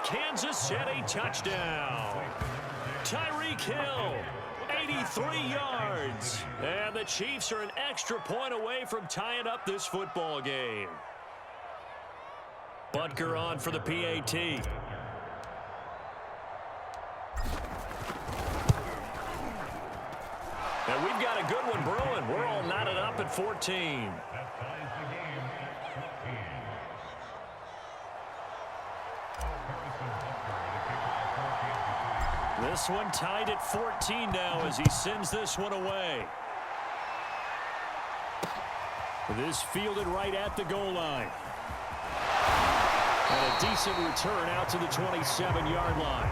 Kansas City touchdown. Tyreek Hill, 83 yards. And the Chiefs are an extra point away from tying up this football game. Butker on for the PAT. And we've got a good one brewing. We're all knotted up at 14. This one tied at 14 now as he sends this one away. This fielded right at the goal line. And a decent return out to the 27-yard line.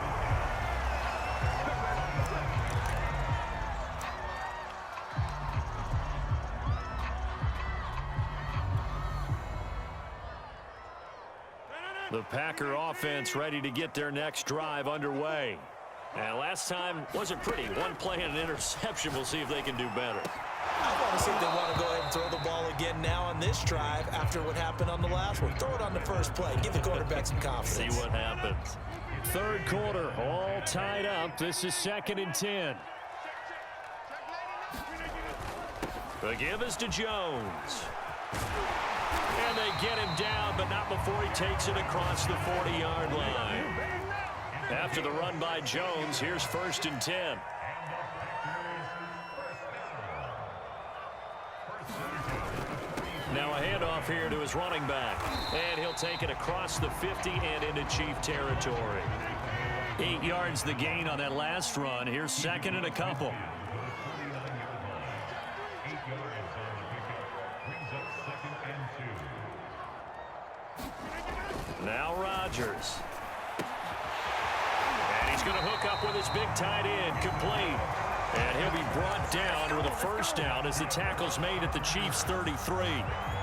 The Packer offense ready to get their next drive underway. And last time wasn't pretty. One play and an interception. We'll see if they can do better. I want to see if they want to go ahead and throw the ball again now on this drive after what happened on the last one. Throw it on the first play. Give the quarterback some confidence. See what happens. Third quarter, all tied up. This is 2nd and 10. The give is to Jones. And they get him down, but not before he takes it across the 40-yard line. After the run by Jones, here's 1st and 10. Now a handoff here to his running back. And he'll take it across the 50 and into Chief territory. 8 yards the gain on that last run. Here's 2nd and a couple. Now Rodgers. And he's going to hook up with his big tight end, complete. And he'll be brought down with a first down as the tackle's made at the Chiefs' 33.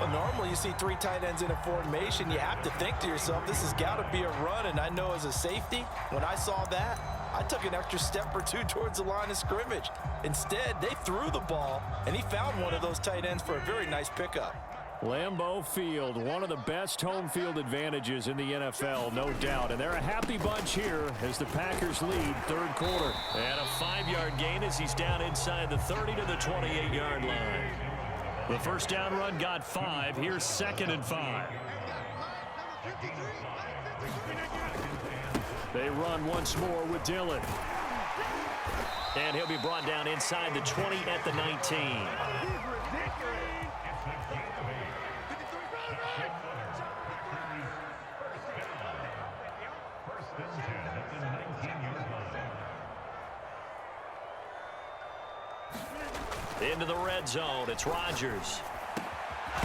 Well, normally you see 3 tight ends in a formation. You have to think to yourself, this has got to be a run. And I know as a safety, when I saw that, I took an extra step or two towards the line of scrimmage. Instead, they threw the ball, and he found one of those tight ends for a very nice pickup. Lambeau Field, one of the best home field advantages in the NFL, no doubt. And they're a happy bunch here as the Packers lead third quarter. And a 5-yard gain as he's down inside the 30 to the 28-yard line. The first down run got 5. Here's 2nd and 5. They run once more with Dillon. And he'll be brought down inside the 20 at the 19. Into the red zone. It's Rodgers. And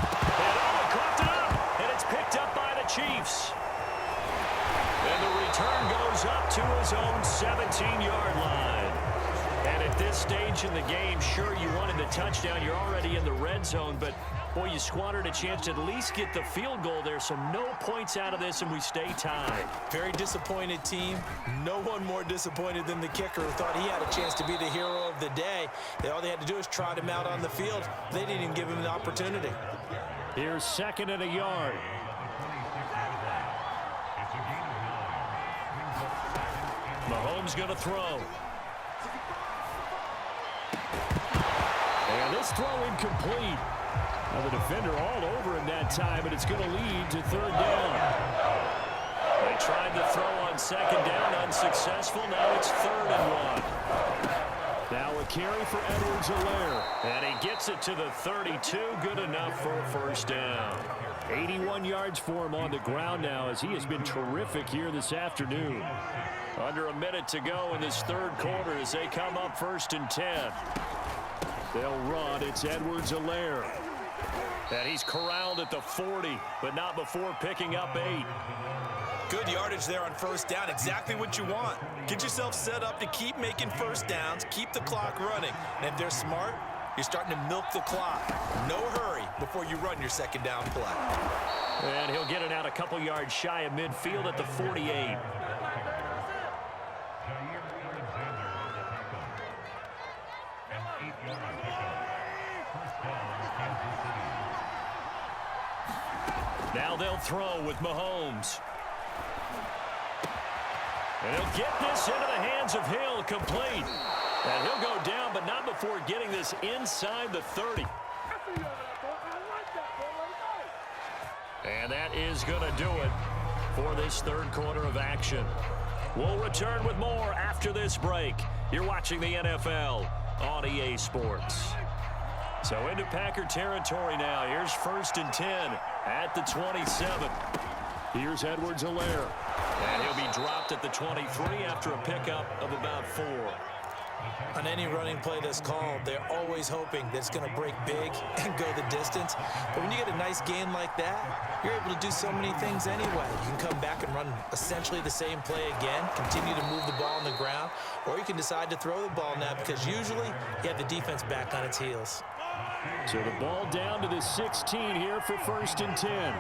coughed it up. And it's picked up by the Chiefs. And the return goes up to his own 17-yard line. And at this stage in the game, sure, you wanted the touchdown. You're already in the red zone. But, boy, you squandered a chance to at least get the field goal there. So no points out of this, and we stay tied. Very disappointed team. No one more disappointed than the kicker who thought he had a chance to be the hero of the day. All they had to do is trot him out on the field. They didn't even give him the opportunity. Here's 2nd and a yard. Mahomes going to throw. And this throw incomplete. Well, the defender all over him that time, but it's going to lead to 3rd down. They tried the throw on 2nd down, unsuccessful. Now it's 3rd and 1. Now a carry for Edwards-Helaire. And he gets it to the 32. Good enough for a first down. 81 yards for him on the ground now as he has been terrific here this afternoon. Under a minute to go in this third quarter as they come up 1st and 10. They'll run. It's Edwards-Helaire. And he's corralled at the 40, but not before picking up 8. Good yardage there on first down. Exactly what you want. Get yourself set up to keep making first downs, keep the clock running. And if they're smart, you're starting to milk the clock. No hurry before you run your 2nd down play. And he'll get it out a couple yards shy of midfield at the 48. Now they'll throw with Mahomes. And he'll get this into the hands of Hill, complete. And he'll go down, but not before getting this inside the 30. And that is going to do it for this third quarter of action. We'll return with more after this break. You're watching the NFL on EA Sports. So into Packer territory now. Here's 1st and 10 at the 27. Here's Edwards-Helaire. And he'll be dropped at the 23 after a pickup of about 4. On any running play that's called, they're always hoping that it's going to break big and go the distance. But when you get a nice gain like that, you're able to do so many things anyway. You can come back and run essentially the same play again, continue to move the ball on the ground, or you can decide to throw the ball now because usually you have the defense back on its heels. So the ball down to the 16 here for 1st and 10.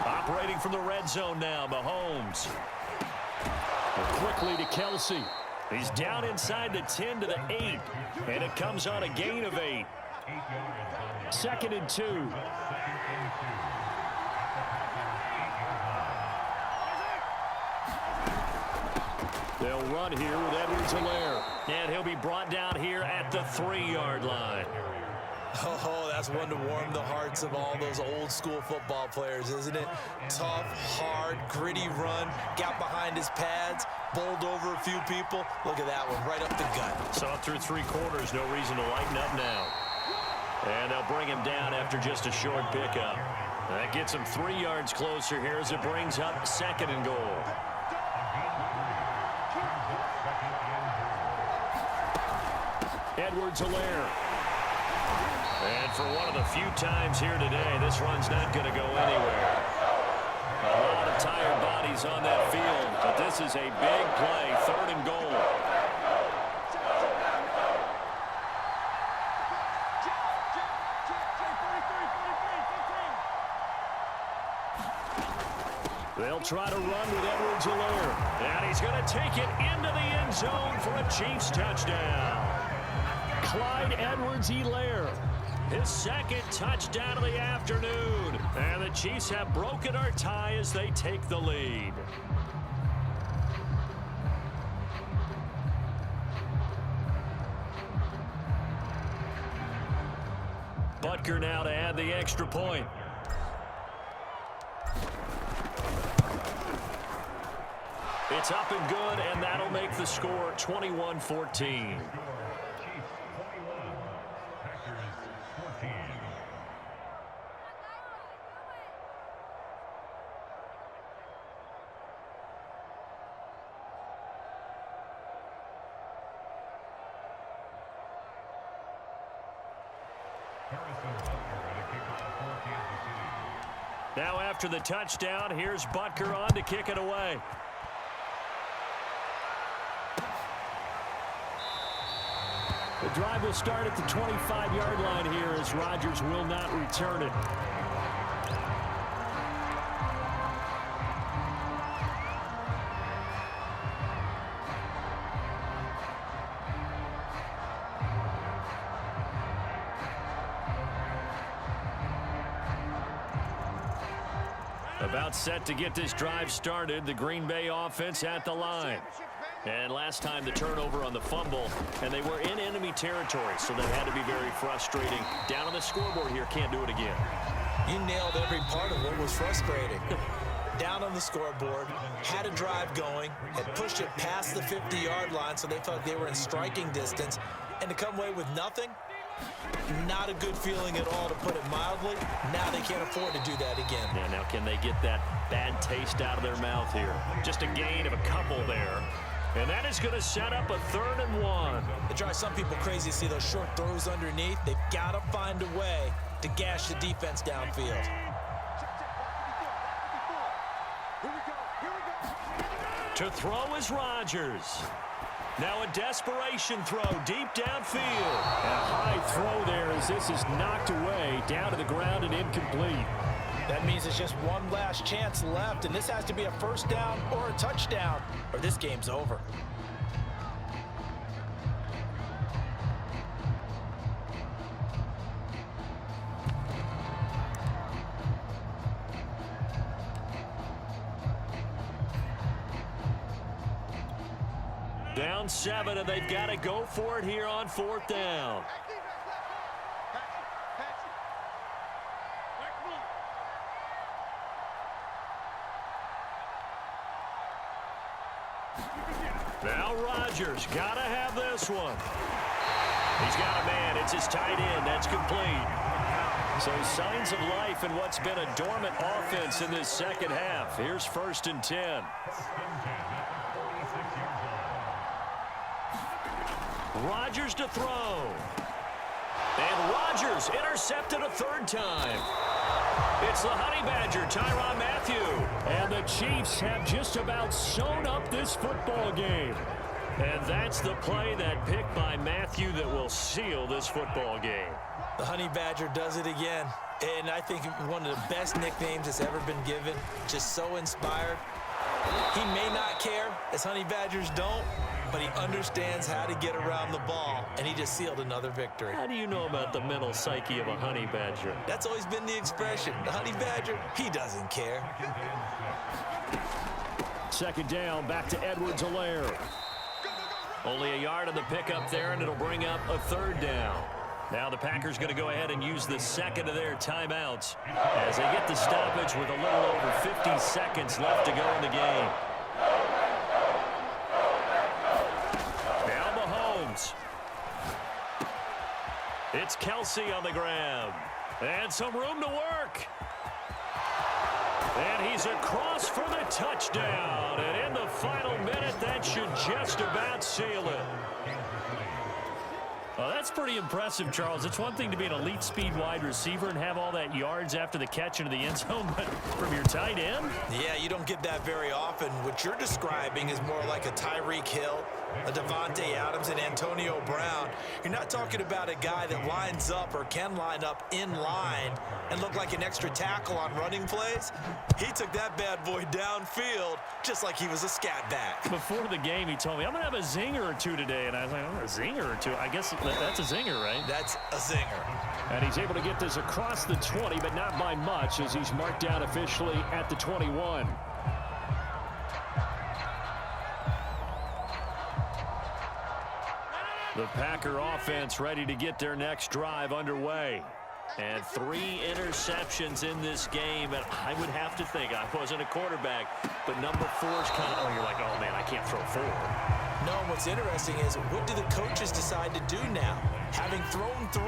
Operating from the red zone now, Mahomes. Quickly to Kelsey. He's down inside the 10 to the 8. And it comes on a gain of 8. 2nd and 2. They'll run here with Edwards-Helaire. And he'll be brought down here at the 3-yard line. Oh, that's one to warm the hearts of all those old school football players, isn't it? Tough, hard, gritty run, got behind his pads, bowled over a few people. Look at that one, right up the gut. Saw through 3 quarters, no reason to lighten up now. And they'll bring him down after just a short pickup. That gets him 3 yards closer here as it brings up 2nd and goal. Edwards-Helaire. And for one of the few times here today, this run's not going to go anywhere. A lot of tired bodies on that field, but this is a big play, 3rd and goal. They'll try to run with Edwards-Helaire. And he's going to take it into the end zone for a Chiefs touchdown. Clyde Edwards-Helaire. His 2nd touchdown of the afternoon. And the Chiefs have broken our tie as they take the lead. Butker now to add the extra point. It's up and good, and that'll make the score 21-14. Now after the touchdown, here's Butker on to kick it away. The drive will start at the 25-yard line here as Rodgers will not return it. About set to get this drive started. The Green Bay offense at the line. And last time the turnover on the fumble, and they were in enemy territory, so that had to be very frustrating. Down on the scoreboard here, can't do it again. You nailed every part of what was frustrating. Down on the scoreboard, had a drive going, had pushed it past the 50-yard line, so they felt like they were in striking distance, and to come away with nothing, not a good feeling at all, to put it mildly. Now they can't afford to do that again. Yeah, now can they get that bad taste out of their mouth here? Just a gain of a couple there. And that is going to set up a 3rd and 1. It drives some people crazy to see those short throws underneath. They've got to find a way to gash the defense downfield. To throw is Rodgers. Now a desperation throw deep downfield. And a high throw there as this is knocked away down to the ground and incomplete. That means it's just one last chance left, and this has to be a 1st down or a touchdown, or this game's over. Down 7, and they've got to go for it here on 4th down. Now Rodgers got to have this one. He's got a man. It's his tight end. That's complete. So signs of life in what's been a dormant offense in this second half. Here's 1st and 10. Rodgers to throw. And Rodgers intercepted a 3rd time. It's the Honey Badger, Tyrann Mathieu. And the Chiefs have just about sewn up this football game. And that's the play, that pick by Mathieu, that will seal this football game. The Honey Badger does it again. And I think one of the best nicknames that's ever been given. Just so inspired. He may not care, as Honey Badgers don't, but he understands how to get around the ball, and he just sealed another victory. How do you know about the mental psyche of a Honey Badger? That's always been the expression. The Honey Badger, he doesn't care. 2nd down, back to Edwards-Helaire. Only a yard on the pickup there, and it'll bring up a 3rd down. Now the Packers going to go ahead and use the 2nd of their timeouts as they get the stoppage with a little over 50 seconds left to go in the game. Now Mahomes. It's Kelsey on the ground. And some room to work. And he's across for the touchdown. And in the final minute, that should just about seal it. Well, that's pretty impressive, Charles. It's one thing to be an elite speed wide receiver and have all that yards after the catch into the end zone, but from your tight end? Yeah, you don't get that very often. What you're describing is more like a Tyreek Hill, a Devontae Adams, and Antonio Brown. You're not talking about a guy that lines up or can line up in line and look like an extra tackle on running plays. He took that bad boy downfield just like he was a scat back. Before the game, he told me, I'm going to have a zinger or two today. And I was like, oh, a zinger or two? I guess that's a zinger, right? That's a zinger. And he's able to get this across the 20, but not by much, as he's marked down officially at the 21. The Packer offense ready to get their next drive underway. And 3 interceptions in this game, and I would have to think, I wasn't a quarterback, but number 4 is kind of, oh, you're like, oh, man, I can't throw 4. No, what's interesting is, what do the coaches decide to do now? Having thrown 3,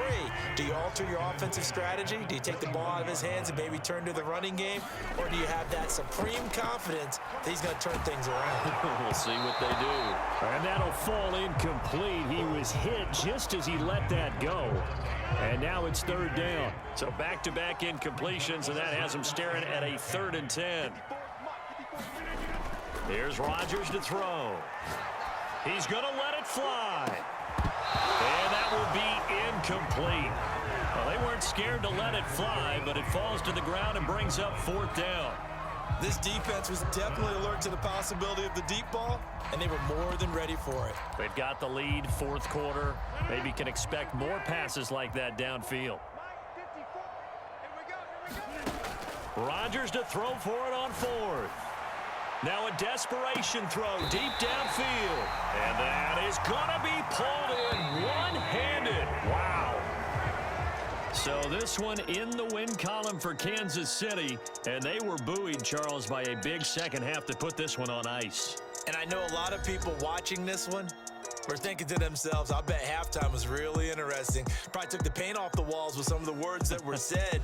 do you alter your offensive strategy? Do you take the ball out of his hands and maybe turn to the running game? Or do you have that supreme confidence that he's going to turn things around? We'll see what they do. And that'll fall incomplete. He was hit just as he let that go. And now it's 3rd down. So back-to-back incompletions, and that has him staring at a 3rd and 10. Here's Rodgers to throw. He's going to let it fly. And that will be incomplete. Well, they weren't scared to let it fly, but it falls to the ground and brings up 4th down. This defense was definitely alert to the possibility of the deep ball, and they were more than ready for it. They've got the lead, 4th quarter. Maybe can expect more passes like that downfield. Rodgers to throw for it on 4th. Now a desperation throw deep downfield. And that is going to be pulled in one-handed. Wow. So this one in the win column for Kansas City. And they were buoyed, Charles, by a big second half to put this one on ice. And I know a lot of people watching this one were thinking to themselves, I bet halftime was really interesting. Probably took the paint off the walls with some of the words that were said.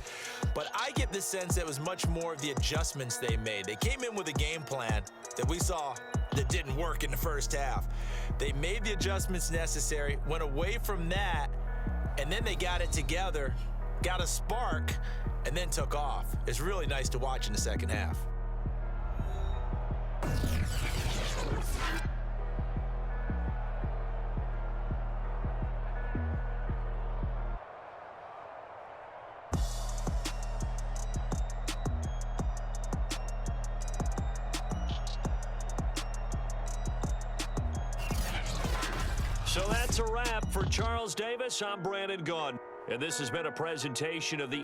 But I get the sense that it was much more of the adjustments they made. They came in with a game plan that we saw that didn't work in the first half. They made the adjustments necessary, went away from that, and then they got it together, got a spark, and then took off. It's really nice to watch in the second half. So that's a wrap for Charles Davis. I'm Brandon Gaudin, and this has been a presentation of the